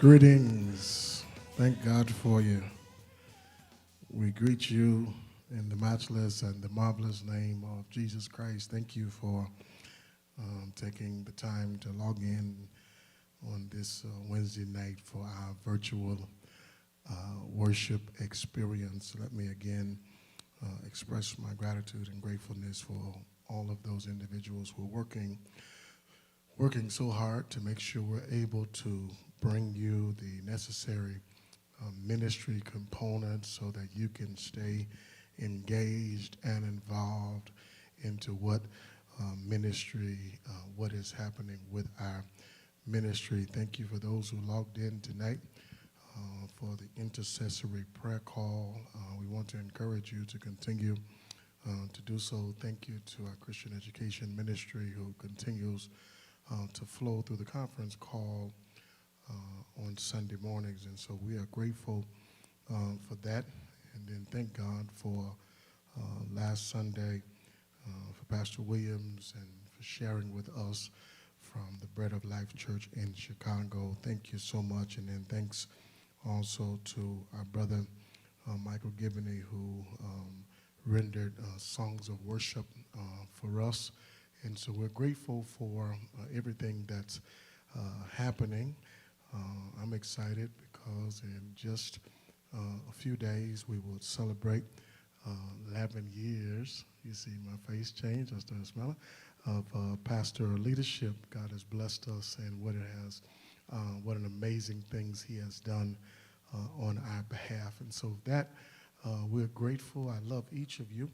Greetings. Thank God for you. We greet you in the matchless and the marvelous name of Jesus Christ. Thank you for taking the time to log in on this Wednesday night for our virtual worship experience. Let me again express my gratitude and gratefulness for all of those individuals who are working so hard to make sure we're able to bring you the necessary ministry components so that you can stay engaged and involved into what ministry, what is happening with our ministry. Thank you for those who logged in tonight for the intercessory prayer call. We want to encourage you to continue to do so. Thank you to our Christian Education Ministry who continues to flow through the conference call on Sunday mornings. And so we are grateful for that. And then thank God for last Sunday for Pastor Williams and for sharing with us from the Bread of Life Church in Chicago. Thank you so much. And then thanks also to our brother Michael Gibney, who rendered songs of worship for us. And so we're grateful for everything that's happening. I'm excited because in just a few days we will celebrate 11 years. You see my face change, I start smiling, of pastoral leadership. God has blessed us and what an amazing things he has done on our behalf. And so that we're grateful. I love each of you.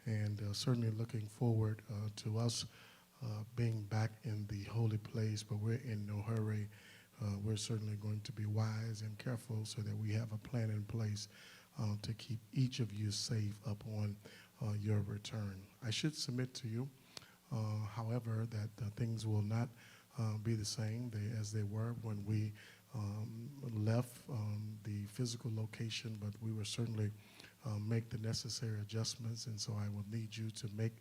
And certainly looking forward to us being back in the holy place, but we're in no hurry. We're certainly going to be wise and careful so that we have a plan in place to keep each of you safe upon your return. I should submit to you, however, that things will not be the same as they were when we left the physical location, but we will certainly make the necessary adjustments, and so I will need you to make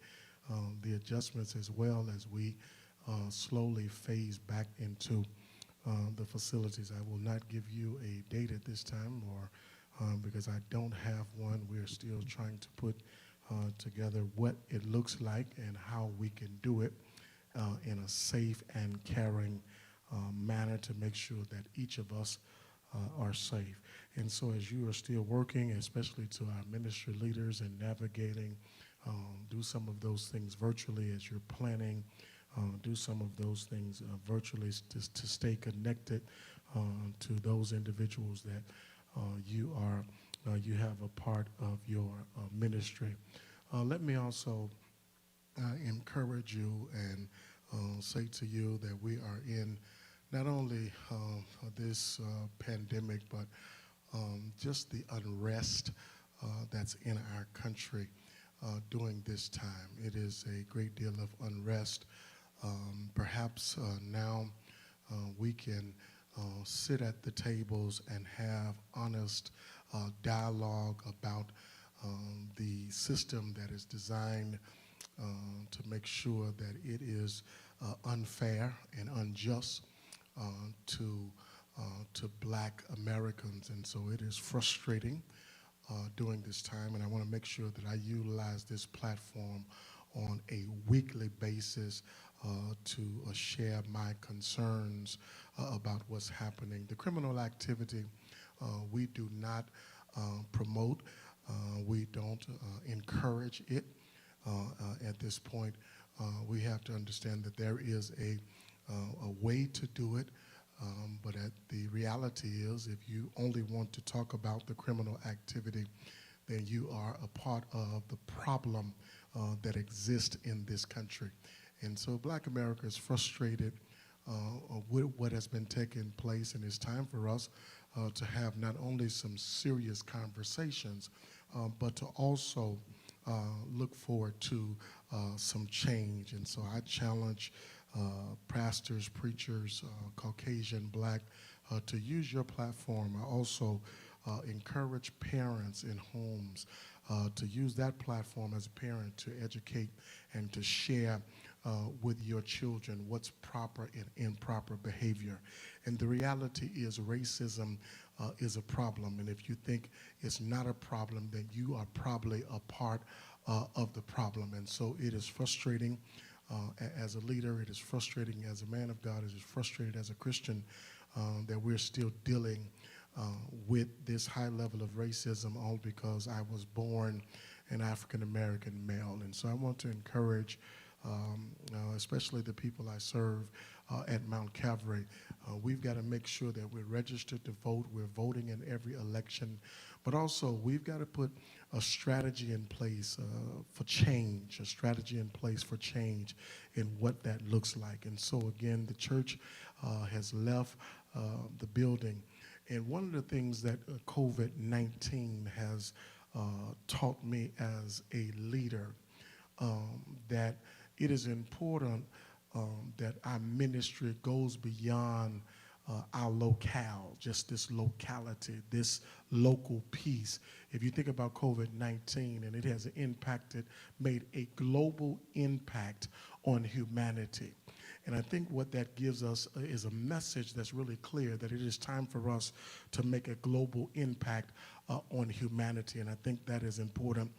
the adjustments as well as we slowly phase back into the facilities. I will not give you a date at this time, or because I don't have one. We're still trying to put together what it looks like and how we can do it in a safe and caring manner to make sure that each of us are safe. And so as you are still working, especially to our ministry leaders and navigating, do some of those things virtually as you're planning, do some of those things virtually to stay connected to those individuals that you have a part of your ministry. Let me also encourage you and say to you that we are in not only this pandemic, but just the unrest that's in our country during this time. It is a great deal of unrest. Perhaps now we can sit at the tables and have honest dialogue about the system that is designed to make sure that it is unfair and unjust to Black Americans. And so it is frustrating during this time, and I want to make sure that I utilize this platform on a weekly basis to share my concerns about what's happening. The criminal activity we do not promote. We don't encourage it at this point. We have to understand that there is a way to do it, but the reality is if you only want to talk about the criminal activity, then you are a part of the problem that exists in this country. And so Black America is frustrated with what has been taking place, and it's time for us to have not only some serious conversations, but to also look forward to some change. And so I challenge pastors, preachers, Caucasian, Black, to use your platform. I also encourage parents in homes to use that platform as a parent to educate and to share with your children what's proper and improper behavior. And the reality is racism is a problem. And if you think it's not a problem, then you are probably a part of the problem. And so it is frustrating as a leader. It is frustrating as a man of God. It is frustrating as a Christian that we're still dealing with this high level of racism, all because I was born an African-American male. And so I want to encourage especially the people I serve at Mount Calvary. We've got to make sure that we're registered to vote. We're voting in every election. But also, we've got to put a strategy in place for change, a strategy in place for change in what that looks like. And so, again, the church has left the building. And one of the things that COVID-19 has taught me as a leader, that it is important that our ministry goes beyond our locale, just this locality, this local piece. If you think about COVID-19, and it has made a global impact on humanity. And I think what that gives us is a message that's really clear that it is time for us to make a global impact on humanity. And I think that is important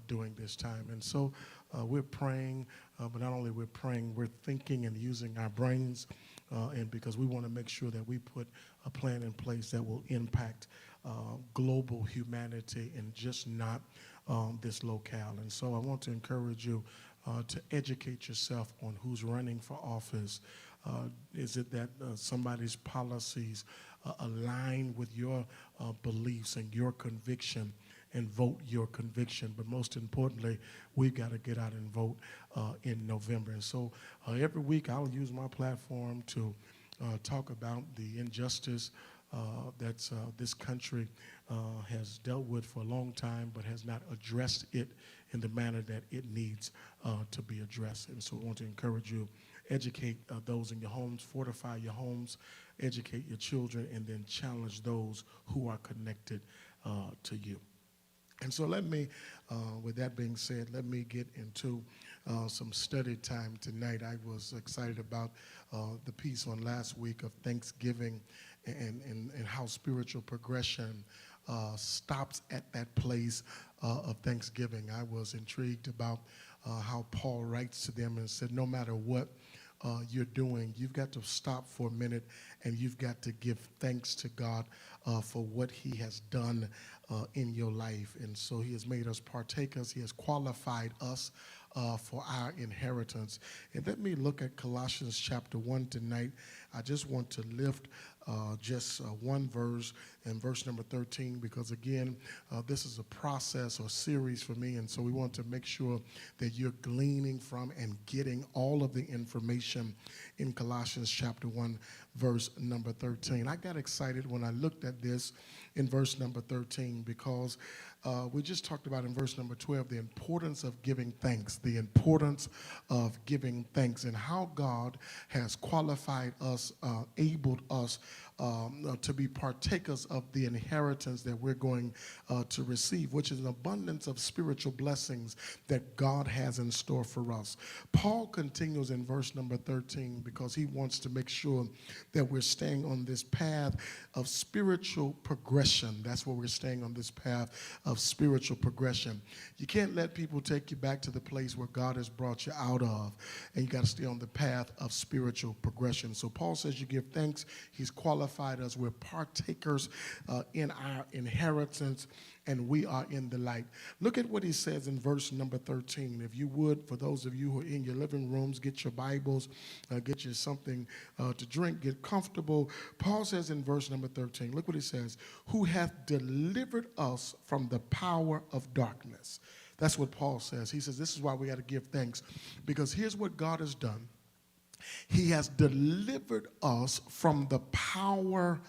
during this time. And so we're praying, but not only we're praying, we're thinking and using our brains, and because we want to make sure that we put a plan in place that will impact global humanity and just not this locale. And so I want to encourage you to educate yourself on who's running for office. Is it that somebody's policies align with your beliefs and your conviction, and vote your conviction? But most importantly, we've got to get out and vote in November. And so every week I'll use my platform to talk about the injustice that this country has dealt with for a long time, but has not addressed it in the manner that it needs to be addressed. And so I want to encourage you, educate those in your homes, fortify your homes, educate your children, and then challenge those who are connected to you. And so let me, with that being said, let me get into some study time tonight. I was excited about the piece on last week of Thanksgiving and how spiritual progression stops at that place of Thanksgiving. I was intrigued about how Paul writes to them and said, no matter what you're doing, you've got to stop for a minute and you've got to give thanks to God for what he has done in your life. And so he has made us partakers. He has qualified us for our inheritance. And let me look at Colossians chapter 1 tonight. I just want to lift just one verse, and verse number 13, because again, this is a process or series for me, and so we want to make sure that you're gleaning from and getting all of the information in Colossians chapter 1, verse number 13. I got excited when I looked at this in verse number 13 because we just talked about in verse number 12 the importance of giving thanks, the importance of giving thanks, and how God has qualified us, enabled us to be partakers of the inheritance that we're going to receive, which is an abundance of spiritual blessings that God has in store for us. Paul continues in verse number 13 because he wants to make sure that we're staying on this path of spiritual progression. That's where we're staying, on this path of spiritual progression. You can't let people take you back to the place where God has brought you out of, and you got to stay on the path of spiritual progression. So Paul says you give thanks. He's qualified us. We're partakers in our inheritance, and we are in the light. Look at what he says in verse number 13. If you would, for those of you who are in your living rooms, get your Bibles, get you something to drink, get comfortable. Paul says in verse number 13, look what he says, who hath delivered us from the power of darkness. That's what Paul says. He says this is why we got to give thanks, because here's what God has done. He has delivered us from the power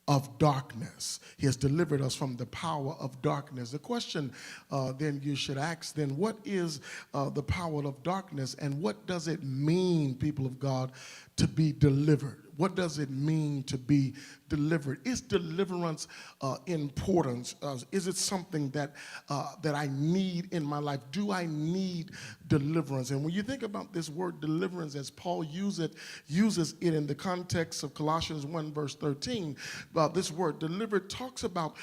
of darkness. He has delivered us from the power of darkness. The question then you should ask then, what is the power of darkness, and what does it mean, people of God, to be delivered? What does it mean to be delivered. Is deliverance important? Is it something that I need in my life? Do I need deliverance? And when you think about this word deliverance, as Paul uses it in the context of Colossians 1 verse 13, this word delivered talks about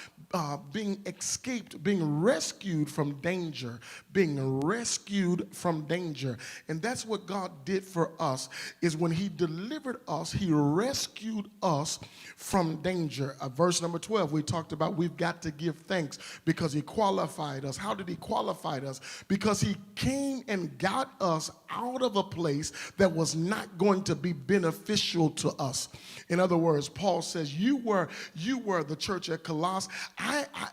being escaped, being rescued from danger, being rescued from danger. And that's what God did for us, is when he delivered us, he rescued us from danger. Verse number 12, we talked about we've got to give thanks because he qualified us. How did he qualify us? Because he came and got us out of a place that was not going to be beneficial to us. In other words, Paul says, you were the church at Colossus.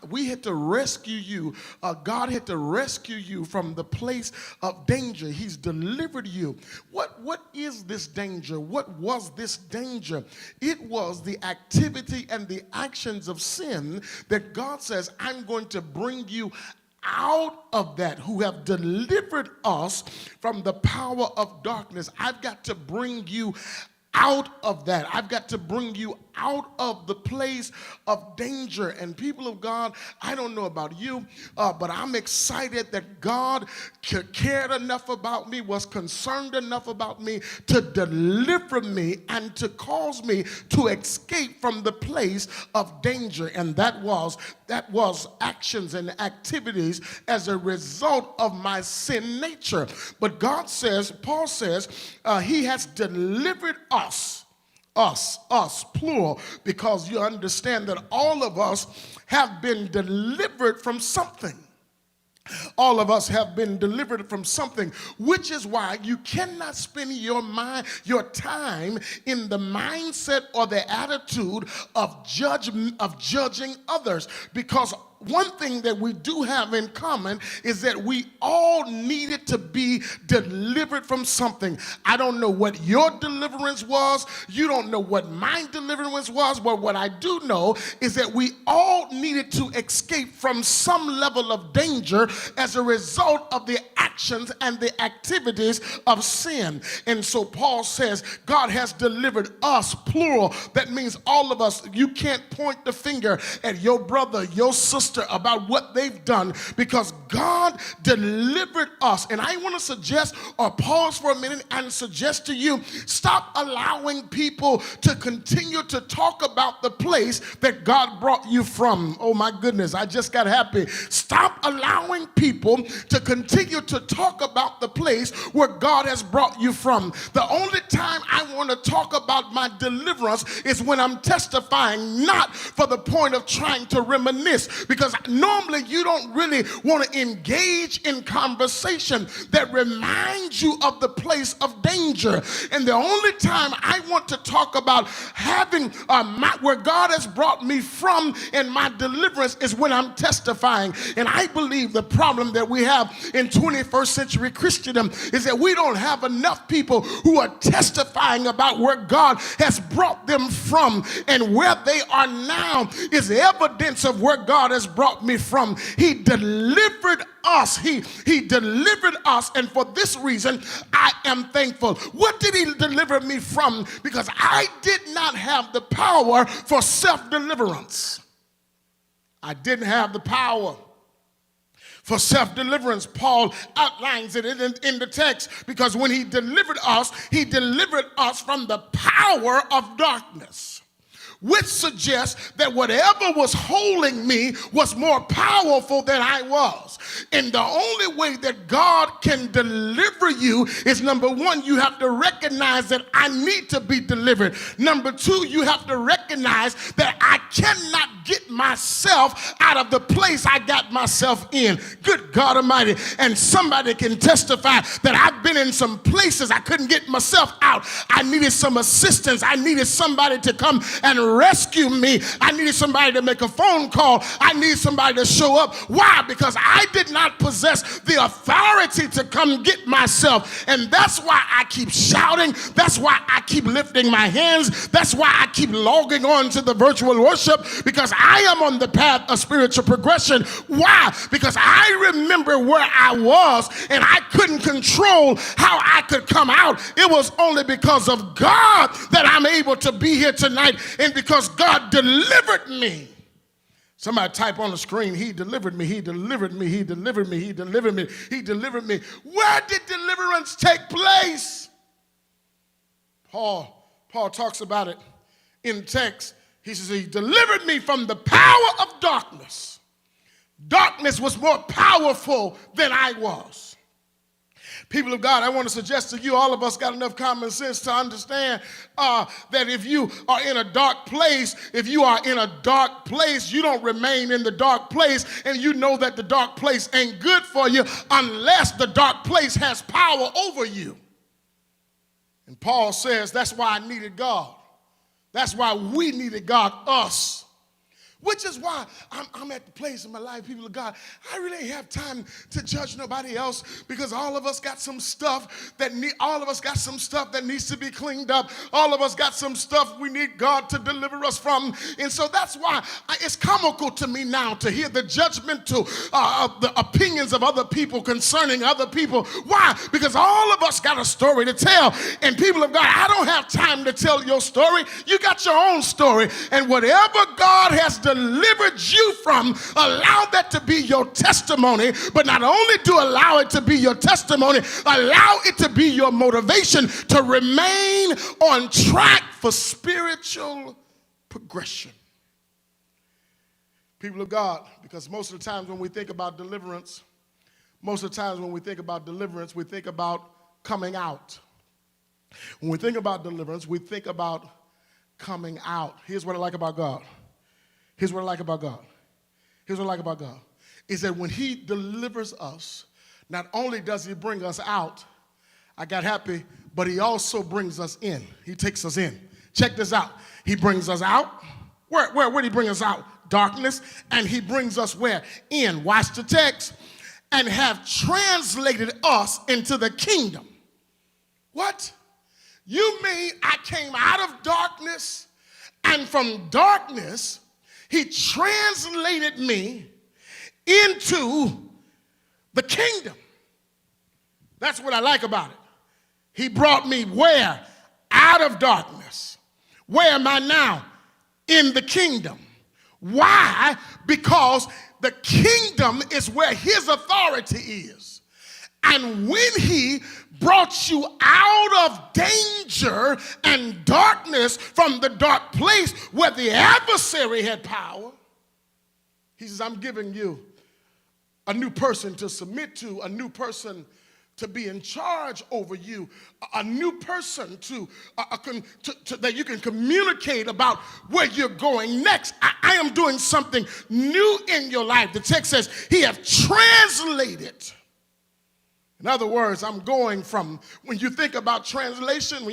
We had to rescue you. God had to rescue you from the place of danger. He's delivered you. What is this danger? What was this danger? It was the activity and the actions of sin that God says, I'm going to bring you out of that, who have delivered us from the power of darkness. I've got to bring you out of that. I've got to bring you out of the place of danger. And people of God, I don't know about you, but I'm excited that God cared enough about me, was concerned enough about me to deliver me and to cause me to escape from the place of danger. And that was actions and activities as a result of my sin nature. But God says, Paul says, he has delivered us, plural, because you understand that all of us have been delivered from something. All of us have been delivered from something, which is why you cannot spend your time in the mindset or the attitude of judging others, because one thing that we do have in common is that we all needed to be delivered from something. I don't know what your deliverance was. You don't know what my deliverance was. But what I do know is that we all needed to escape from some level of danger as a result of the actions and the activities of sin. And so Paul says God has delivered us, plural. That means all of us. You can't point the finger at your brother, your sister, about what they've done, because God delivered us. And I want to suggest, or pause for a minute and suggest to you, stop allowing people to continue to talk about the place that God brought you from. Oh my goodness, I just got happy. Stop allowing people to continue to talk about the place where God has brought you from. The only time I want to talk about my deliverance is when I'm testifying, not for the point of trying to reminisce, because normally you don't really want to engage in conversation that reminds you of the place of danger. And the only time I want to talk about having where God has brought me from in my deliverance is when I'm testifying. And I believe the problem that we have in 21st century Christendom is that we don't have enough people who are testifying about where God has brought them from, and where they are now is evidence of where God has brought me from. He delivered us. He delivered us, and for this reason I am thankful. What did he deliver me from? Because I did not have the power for self-deliverance. I didn't have the power for self-deliverance. Paul outlines it in the text, because when he delivered us from the power of darkness, which suggests that whatever was holding me was more powerful than I was. And the only way that God can deliver you is, number one, you have to recognize that I need to be delivered. Number two, you have to recognize that I cannot get myself out of the place I got myself in. Good God Almighty. And somebody can testify that I've been in some places I couldn't get myself out. I needed some assistance. I needed somebody to come and rescue me. I needed somebody to make a phone call. I needed somebody to show up. Why? Because I did not possess the authority to come get myself. And that's why I keep shouting. That's why I keep lifting my hands. That's why I keep logging on to the virtual worship, because I am on the path of spiritual progression. Why? Because I remember where I was and I couldn't control how I could come out. It was only because of God that I'm able to be here tonight, and because God delivered me. Somebody type on the screen, he delivered me, he delivered me, he delivered me, he delivered me, he delivered me. Where did deliverance take place? Paul talks about it in text. He says, he delivered me from the power of darkness. Darkness was more powerful than I was. People of God, I want to suggest to you, all of us got enough common sense to understand that if you are in a dark place, you don't remain in the dark place, and you know that the dark place ain't good for you unless the dark place has power over you. And Paul says that's why I needed God. That's why we needed God, us. Which is why I'm at the place in my life, people of God, I really ain't have time to judge nobody else, because all of us got some stuff that needs to be cleaned up. All of us got some stuff we need God to deliver us from. And so that's why it's comical to me now to hear the judgmental the opinions of other people concerning other people. Why? Because all of us got a story to tell. And people of God, I don't have time to tell your story. You got your own story. And whatever God has delivered you from, allow that to be your testimony. But not only to allow it to be your testimony, allow it to be your motivation to remain on track for spiritual progression. People of God, because most of the times when we think about deliverance, we think about coming out. When we think about deliverance, we think about coming out. Here's what I like about God. Here's what I like about God. Is that when he delivers us, not only does he bring us out, I got happy, but he also brings us in. He takes us in. Check this out. He brings us out. Where did he bring us out? Darkness. And he brings us where? In. Watch the text. And have translated us into the kingdom. What? You mean I came out of darkness, and from darkness he translated me into the kingdom. That's what I like about it. He brought me where? Out of darkness. Where am I now? In the kingdom. Why? Because the kingdom is where his authority is. And when he brought you out of danger and darkness from the dark place where the adversary had power, he says, I'm giving you a new person to submit to, a new person to be in charge over you, a new person to that you can communicate about where you're going next. I am doing something new in your life. The text says he have translated. In other words, I'm going from, when you think about translation,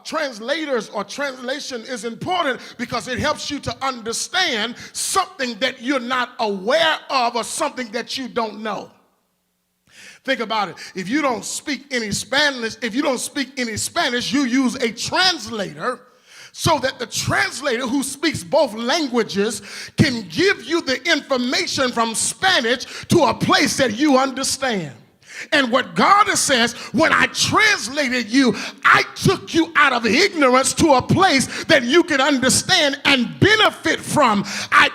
translators or translation is important because it helps you to understand something that you're not aware of or something that you don't know. Think about it. If you don't speak any Spanish, you use a translator, so that the translator who speaks both languages can give you the information from Spanish to a place that you understand. And what God says, when I translated you, I took you out of ignorance to a place that you can understand and benefit from. I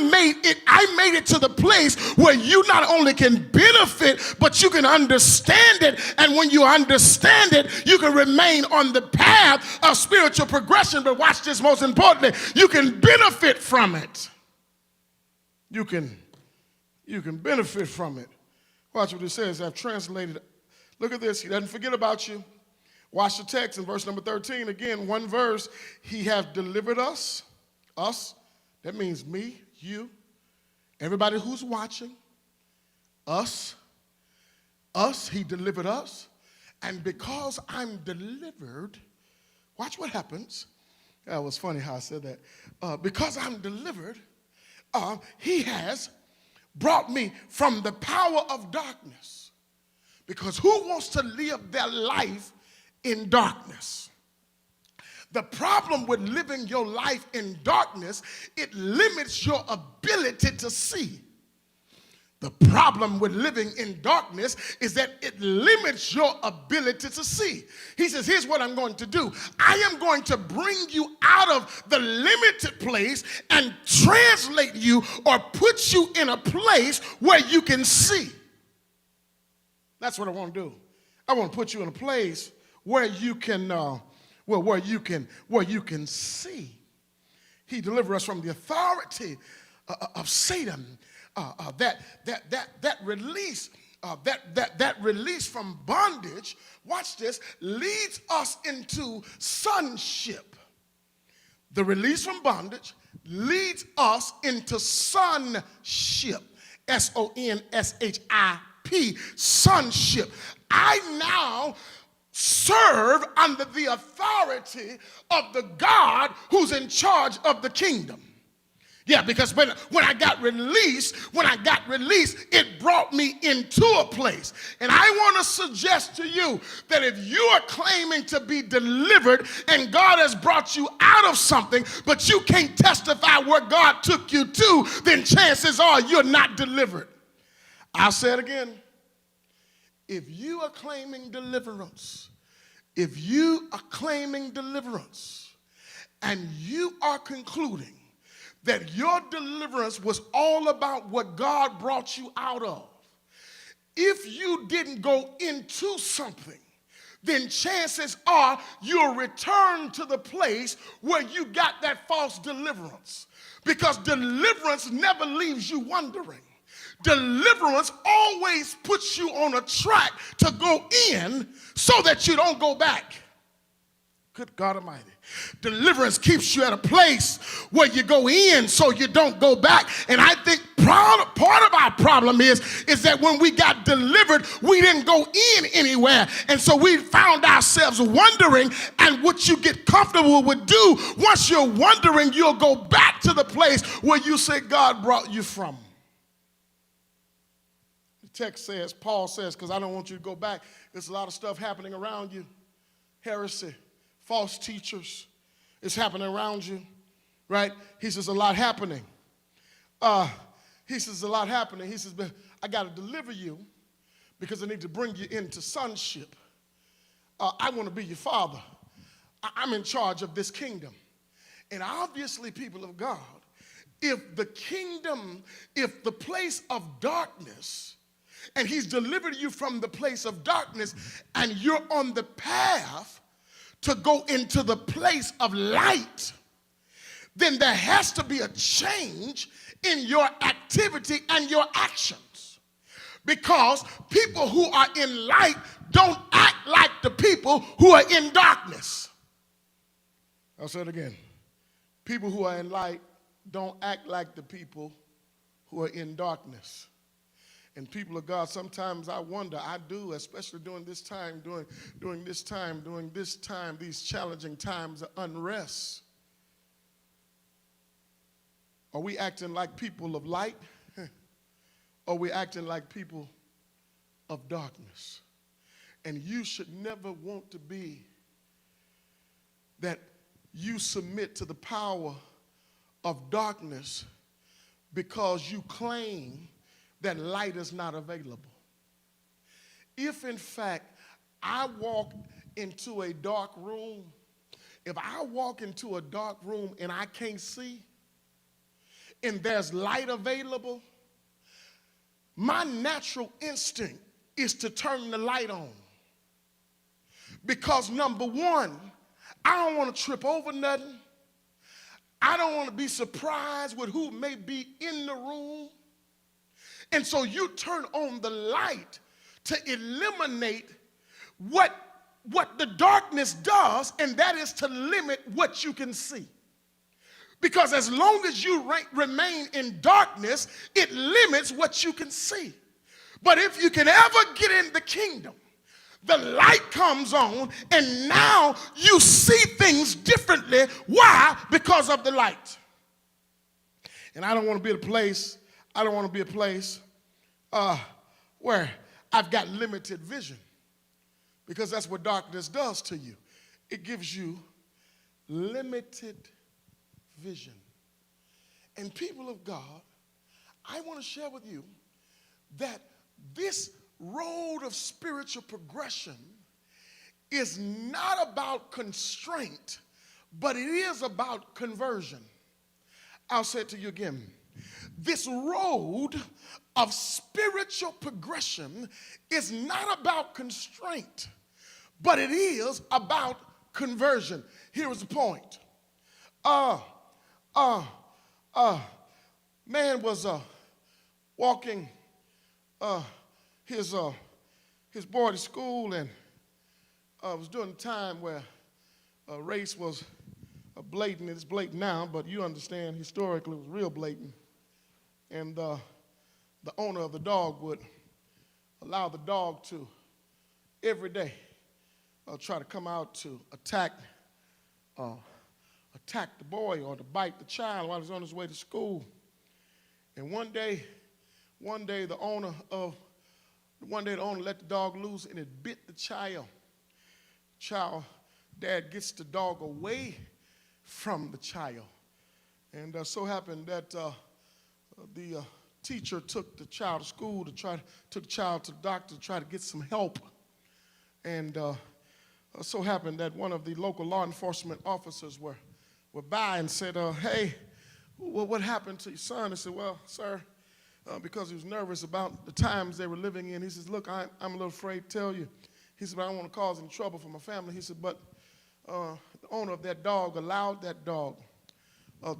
made it to the place where you not only can benefit, but you can understand it. And when you understand it, you can remain on the path of spiritual progression. But watch this, most importantly, you can benefit from it. You can benefit from it. Watch what it says. I've translated. Look at this. He doesn't forget about you. Watch the text in verse number 13. Again, one verse. He have delivered us. Us. That means me, you, everybody who's watching. Us. He delivered us. And because I'm delivered, watch what happens. That was funny how I said that. Because I'm delivered, he has brought me from the power of darkness. Because who wants to live their life in darkness? The problem with living your life in darkness, it limits your ability to see. The problem with living in darkness is that it limits your ability to see. He says, here's what I'm going to do. I am going to bring you out of the limited place and translate you or put you in a place where you can see. That's what I want to do. I want to put you in a place where you can, where you can see. He delivered us from the authority of Satan. That release from bondage, watch this, leads us into sonship. The release from bondage leads us into sonship. S-O-N-S-H-I-P, sonship. I now serve under the authority of the God who's in charge of the kingdom. Yeah, because when I got released, it brought me into a place. And I want to suggest to you that if you are claiming to be delivered and God has brought you out of something, but you can't testify where God took you to, then chances are you're not delivered. I'll say it again. If you are claiming deliverance, and you are concluding that your deliverance was all about what God brought you out of, if you didn't go into something, then chances are you'll return to the place where you got that false deliverance. Because deliverance never leaves you wondering. Deliverance always puts you on a track to go in so that you don't go back. Good God Almighty. Deliverance keeps you at a place where you go in so you don't go back. And I think part of our problem is that when we got delivered, we didn't go in anywhere. And so we found ourselves wondering, and what you get comfortable with do, once you're wondering, you'll go back to the place where you say God brought you from. The text says, Paul says, because I don't want you to go back, there's a lot of stuff happening around you. Heresy. False teachers is happening around you, right? He says a lot happening. He says, but I got to deliver you because I need to bring you into sonship. I want to be your father. I'm in charge of this kingdom. And obviously, people of God, if the place of darkness, and he's delivered you from the place of darkness, and you're on the path to go into the place of light, then there has to be a change in your activity and your actions. Because people who are in light don't act like the people who are in darkness. I'll say it again. People who are in light don't act like the people who are in darkness. And people of God, sometimes I wonder, I do, especially during this time, these challenging times of unrest. Are we acting like people of light? Or are we acting like people of darkness? And you should never want to be that you submit to the power of darkness because you claim that light is not available. If in fact I walk into a dark room, if I walk into a dark room and I can't see, and there's light available, my natural instinct is to turn the light on. Because number one, I don't want to trip over nothing. I don't want to be surprised with who may be in the room. And so you turn on the light to eliminate what the darkness does, and that is to limit what you can see. Because as long as you remain in darkness, it limits what you can see. But if you can ever get in the kingdom, the light comes on, and now you see things differently. Why? Because of the light. And I don't want to be a place where I've got limited vision, because that's what darkness does to you. It gives you limited vision. And people of God, I want to share with you that this road of spiritual progression is not about constraint, but it is about conversion. I'll say it to you again. This road of spiritual progression is not about constraint, but it is about conversion. Here is the point. Man was walking his boy to school, and it was during the time where race was blatant. It's blatant now, but you understand historically it was real blatant. And the owner of the dog would allow the dog to every day try to come out to attack the boy or to bite the child while he's on his way to school. And one day the owner let the dog loose, and it bit the child. Dad gets the dog away from the child. And so happened that the teacher took the child to school took the child to the doctor to try to get some help. And so happened that one of the local law enforcement officers were by and said, hey, what happened to your son? I said, well, sir, because he was nervous about the times they were living in. He says, look, I'm a little afraid to tell you. He said, but I don't want to cause any trouble for my family. He said, but the owner of that dog allowed that dog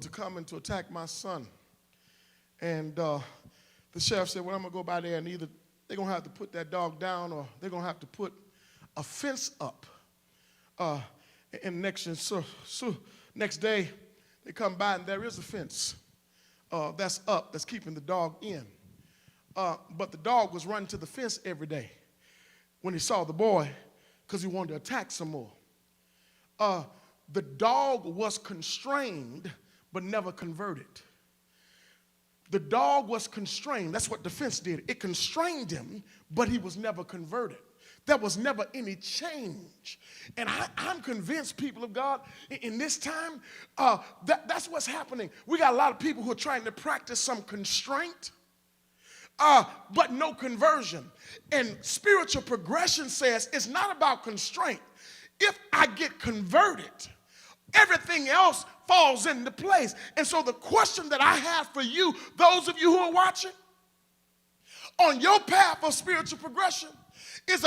to come and to attack my son. And the sheriff said, well, I'm going to go by there, and either they're going to have to put that dog down or they're going to have to put a fence up. And next day, they come by, and there is a fence that's up, that's keeping the dog in. But the dog was running to the fence every day when he saw the boy because he wanted to attack some more. The dog was constrained but never converted. The dog was constrained. That's what the fence did. It constrained him, but he was never converted. There was never any change. And I'm convinced, people of God, in this time, that's what's happening. We got a lot of people who are trying to practice some constraint, but no conversion. And spiritual progression says it's not about constraint. If I get converted, everything else falls into place. And so the question that I have for you, those of you who are watching, on your path of spiritual progression, is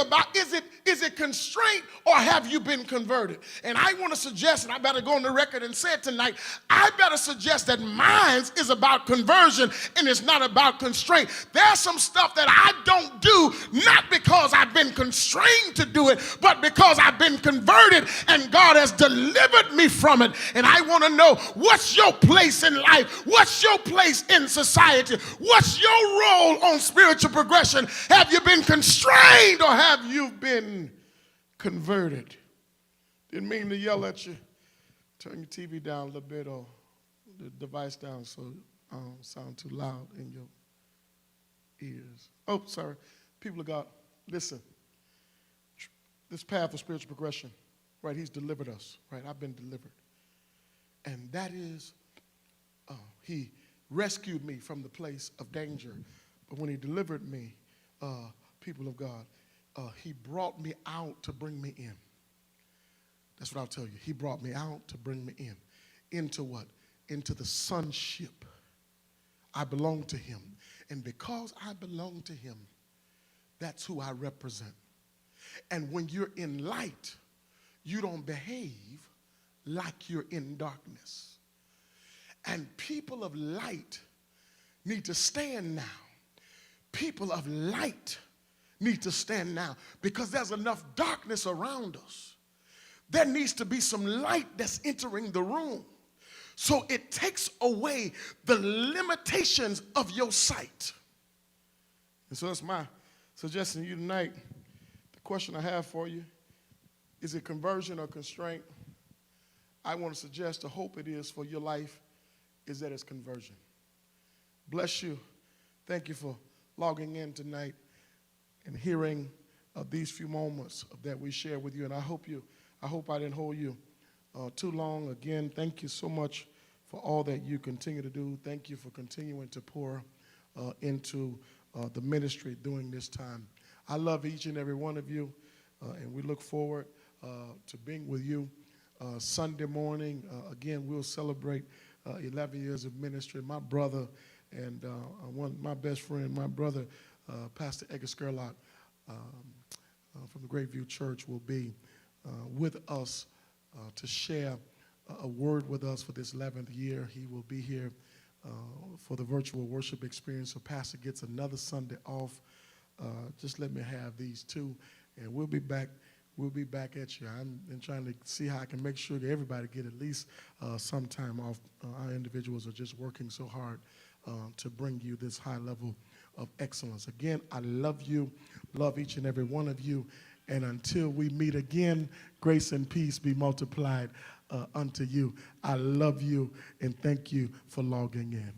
it constraint or have you been converted? And I want to suggest, and I better go on the record and say it tonight, I better suggest that mine is about conversion and it's not about constraint. There's some stuff that I don't do, not because I've been constrained to do it, but because I've been converted and God has delivered me from it. And I want to know, what's your place in life? What's your place in society? What's your role on spiritual progression? Have you been constrained or have you been converted? Didn't mean to yell at you. Turn your TV down a little bit or the device down so I don't sound too loud in your ears. Oh, sorry. People of God, listen. This path of spiritual progression, right, he's delivered us, right? I've been delivered. And that is, he rescued me from the place of danger. But when he delivered me, people of God, he brought me out to bring me in. That's what I'll tell you. He brought me out to bring me in. Into what? Into the sonship. I belong to him. And because I belong to him, that's who I represent. And when you're in light, you don't behave like you're in darkness. And people of light need to stand now. People of light need to stand now because there's enough darkness around us. There needs to be some light that's entering the room. So it takes away the limitations of your sight. And so that's my suggestion to you tonight. The question I have for you, is it conversion or constraint? I want to suggest the hope it is for your life is that it's conversion. Bless you. Thank you for logging in tonight and hearing these few moments that we share with you. And I hope I didn't hold you too long. Again, thank you so much for all that you continue to do. Thank you for continuing to pour into the ministry during this time. I love each and every one of you, and we look forward to being with you Sunday morning. Again, we'll celebrate 11 years of ministry. My brother and my best friend, my brother, Pastor Edgar Skerlock from the Great View Church will be with us to share a word with us for this 11th year. He will be here for the virtual worship experience. So Pastor gets another Sunday off. Just let me have these two, and we'll be back. We'll be back at you. I'm trying to see how I can make sure that everybody get at least some time off. Our individuals are just working so hard to bring you this high level of excellence. Again, I love you, love each and every one of you. And until we meet again, grace and peace be multiplied unto you. I love you and thank you for logging in.